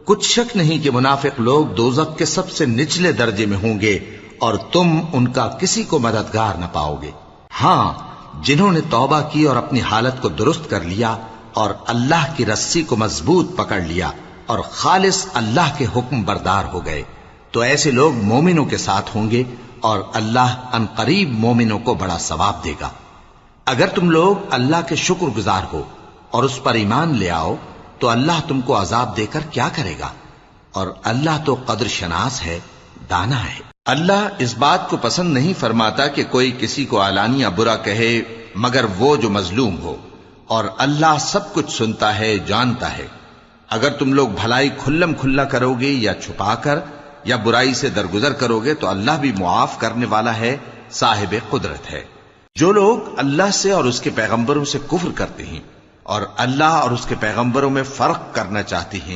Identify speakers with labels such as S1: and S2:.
S1: कुछ शक नहीं कि मुनाफिक लोग दोज़ख के सबसे निचले दर्जे में होंगे और तुम उनका किसी को मददगार न पाओगे। हाँ, जिन्होंने तौबा की और अपनी हालत को दुरुस्त कर लिया और अल्लाह की रस्सी को मजबूत पकड़ लिया और खालिस अल्लाह के हुक्म बरदार हो गए, तो ऐसे लोग मोमिनों के साथ होंगे और अल्लाह अनकरीब मोमिनों को बड़ा सवाब देगा। अगर तुम लोग अल्लाह के शुक्रगुजार हो और उस पर ईमान ले आओ तो अल्लाह तुमको अजाब देकर क्या करेगा, और अल्लाह तो कद्र शनास है, दाना है। अल्लाह इस बात को पसंद नहीं फरमाता कि कोई किसी को आलानिया बुरा कहे मगर वो जो मजलूम हो, और अल्लाह सब कुछ सुनता है, जानता है। अगर तुम लोग भलाई खुल्लम खुल्ला करोगे या छुपाकर या बुराई से दरगुजर करोगे तो अल्लाह भी मुआफ करने वाला है, साहिब कुदरत है। जो लोग अल्लाह से और उसके पैगंबरों से कुफ्र करते हैं और अल्लाह और उसके पैगंबरों में फर्क करना चाहते हैं,